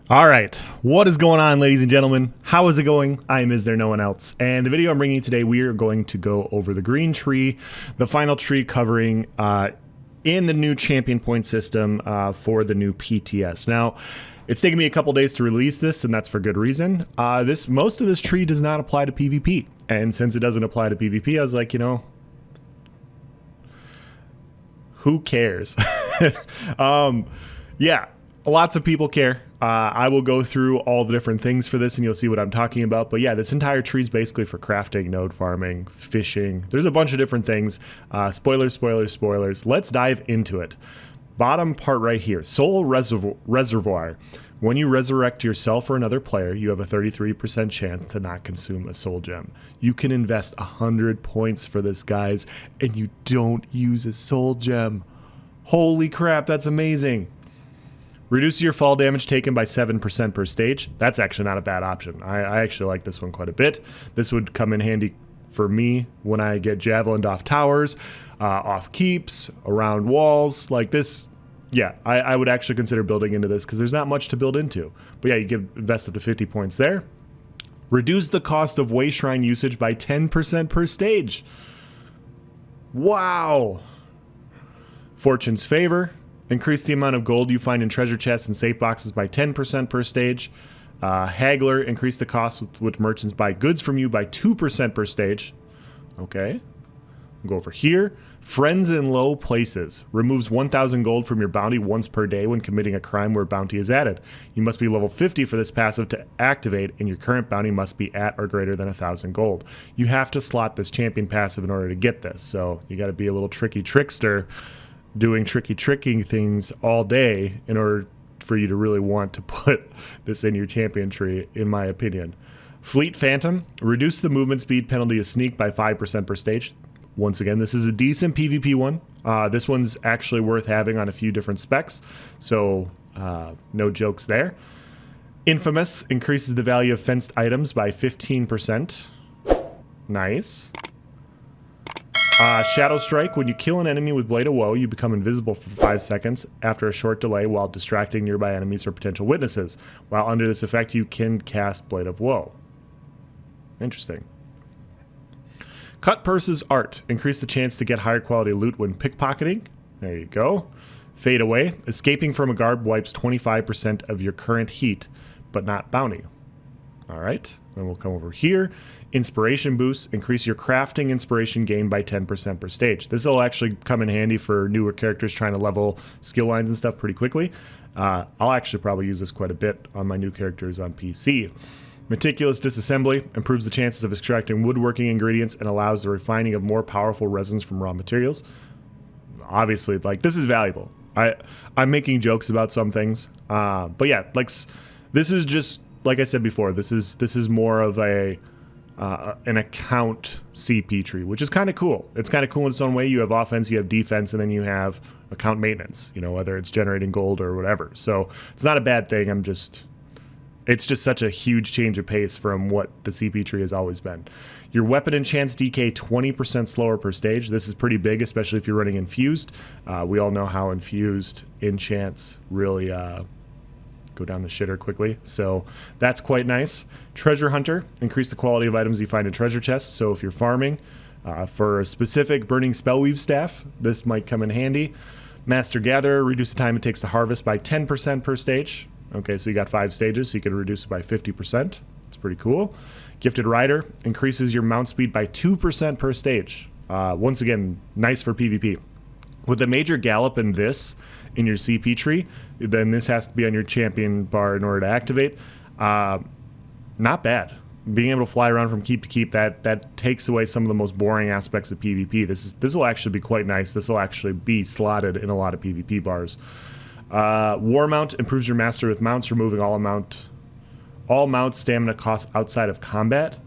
All right, what is going on, ladies and gentlemen? How is it going? I am istherenoonelse, and the video I'm bringing you today, we are going to go over the green tree, the final tree covering in the new champion point system for the new PTS. Now, it's taken me a couple days to release this, and that's for good reason. Most of this tree does not apply to PvP, and since it doesn't apply to PvP, I was like, you know, who cares? Yeah, lots of people care. I will go through all the different things for this and you'll see what I'm talking about. But yeah, this entire tree is basically for crafting, node farming, fishing. There's a bunch of different things. Spoilers. Let's dive into it. Bottom part right here, soul reservoir. When you resurrect yourself or another player, you have a 33% chance to not consume a soul gem. You can invest 100 points for this, guys, and you don't use a soul gem. Holy crap, that's amazing. Reduces your fall damage taken by 7% per stage. That's actually not a bad option. I actually like this one quite a bit. This would come in handy for me when I get javelined off towers, off keeps, around walls. Like this, yeah, I would actually consider building into this because there's not much to build into. But yeah, you invest up to 50 points there. Reduce the cost of way shrine usage by 10% per stage. Wow. Fortune's favor. Increase the amount of gold you find in treasure chests and safe boxes by 10% per stage. Haggler, increase the cost with which merchants buy goods from you by 2% per stage. Okay. We'll go over here. Friends in low places. Removes 1,000 gold from your bounty once per day when committing a crime where bounty is added. You must be level 50 for this passive to activate, and your current bounty must be at or greater than 1,000 gold. You have to slot this champion passive in order to get this, so you got to be a little tricky trickster doing tricking things all day in order for you to really want to put this in your champion tree, in my opinion. Fleet Phantom, reduce the movement speed penalty of sneak by 5% per stage. Once again, this is a decent PvP one. This one's actually worth having on a few different specs, so no jokes there. Infamous, increases the value of fenced items by 15%. Nice. Shadow Strike, when you kill an enemy with Blade of Woe, you become invisible for 5 seconds after a short delay while distracting nearby enemies or potential witnesses. While under this effect, you can cast Blade of Woe. Interesting. Cut Purse's Art, increase the chance to get higher quality loot when pickpocketing. There you go. Fade Away, escaping from a guard wipes 25% of your current heat, but not bounty. Alright, then we'll come over here. Inspiration Boost, increase your crafting inspiration gain by 10% per stage. This will actually come in handy for newer characters trying to level skill lines and stuff pretty quickly. I'll actually probably use this quite a bit on my new characters on PC. Meticulous Disassembly, improves the chances of extracting woodworking ingredients and allows the refining of more powerful resins from raw materials. Obviously, like, this is valuable. I'm making jokes about some things. But yeah, like, this is just, like I said before, this is more of an account CP tree, which is kind of cool. It's kind of cool in its own way. You have offense, you have defense, and then you have account maintenance, you know, whether it's generating gold or whatever. So it's not a bad thing. It's just such a huge change of pace from what the CP tree has always been. Your weapon enchants DK 20% slower per stage. This is pretty big, especially if you're running infused. We all know how infused enchants really go down the shitter quickly, so that's quite nice. Treasure Hunter, increase the quality of items you find in treasure chests. So if you're farming for a specific burning spellweave staff, this might come in handy. Master Gatherer, reduce the time it takes to harvest by 10% per stage. Okay, so you got 5 stages, so you can reduce it by 50%. It's pretty cool. Gifted Rider, increases your mount speed by 2% per stage. Once again, nice for PvP. With a major gallop in your CP tree, then this has to be on your champion bar in order to activate. Not bad. Being able to fly around from keep to keep, that takes away some of the most boring aspects of PvP. This will actually be quite nice. This will actually be slotted in a lot of PvP bars. War Mount, improves your mastery with mounts, removing all mount stamina costs outside of combat.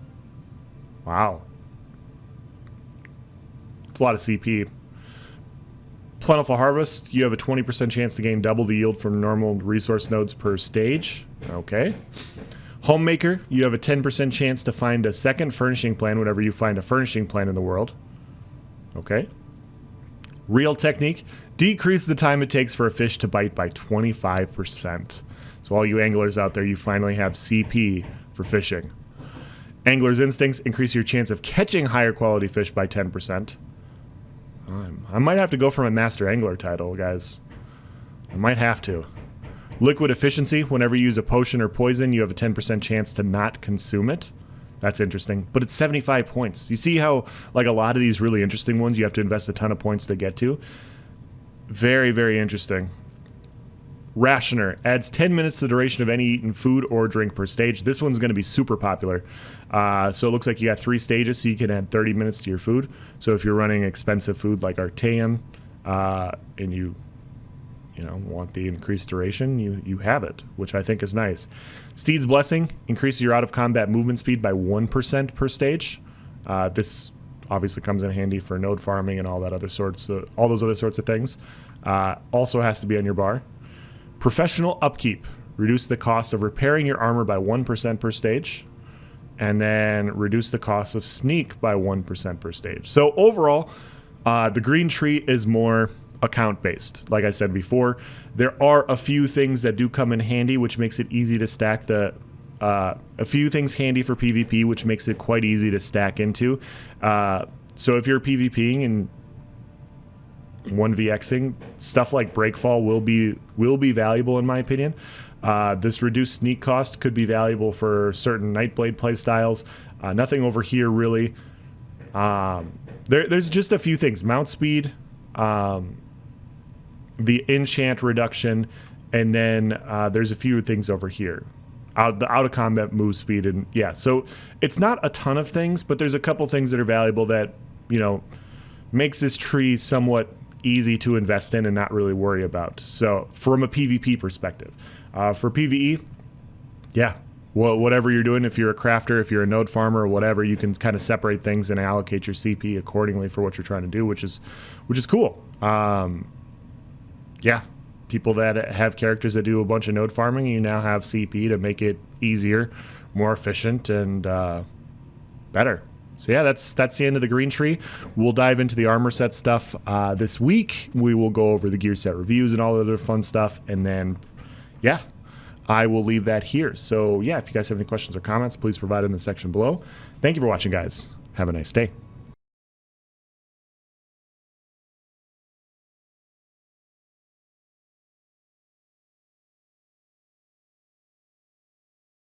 Wow. It's a lot of CP. Plentiful Harvest, you have a 20% chance to gain double the yield from normal resource nodes per stage. Okay. Homemaker, you have a 10% chance to find a second furnishing plan whenever you find a furnishing plan in the world. Okay. Reel Technique, decrease the time it takes for a fish to bite by 25%. So all you anglers out there, you finally have CP for fishing. Angler's instincts increase your chance of catching higher quality fish by 10%. I might have to go for my master angler title, guys. I might have to. Liquid efficiency. Whenever you use a potion or poison, you have a 10% chance to not consume it. That's interesting. But it's 75 points. You see how, like, a lot of these really interesting ones, you have to invest a ton of points to get to? Very, very interesting. Rationer adds 10 minutes to the duration of any eaten food or drink per stage. This one's going to be super popular. So it looks like you got 3 stages, so you can add 30 minutes to your food. So if you're running expensive food like Arteum, and you want the increased duration, you have it, which I think is nice. Steed's Blessing increases your out-of-combat movement speed by 1% per stage. This obviously comes in handy for node farming and all those other sorts of things. Also has to be on your bar. Professional Upkeep. Reduce the cost of repairing your armor by 1% per stage. And then reduce the cost of Sneak by 1% per stage. So overall, the green tree is more account-based. Like I said before, there are a few things that do come in handy, which makes it easy to stack a few things handy for PvP, which makes it quite easy to stack into. So if you're PvPing and 1vxing, stuff like Breakfall will be valuable in my opinion. This reduced sneak cost could be valuable for certain Nightblade playstyles. Nothing over here really. There's just a few things. Mount speed, the enchant reduction, and then there's a few things over here. The out of combat move speed, and yeah, so it's not a ton of things, but there's a couple things that are valuable that, makes this tree somewhat easy to invest in and not really worry about. So from a PvP perspective, for PvE, yeah, whatever you're doing, if you're a crafter, if you're a node farmer or whatever, you can kind of separate things and allocate your CP accordingly for what you're trying to do, which is cool. Yeah, people that have characters that do a bunch of node farming, you now have CP to make it easier, more efficient, and better. So yeah, that's the end of the green tree. We'll dive into the armor set stuff this week. We will go over the gear set reviews and all the other fun stuff, and then yeah, I will leave that here. So yeah, if you guys have any questions or comments, please provide in the section below. Thank you for watching, guys. Have a nice day.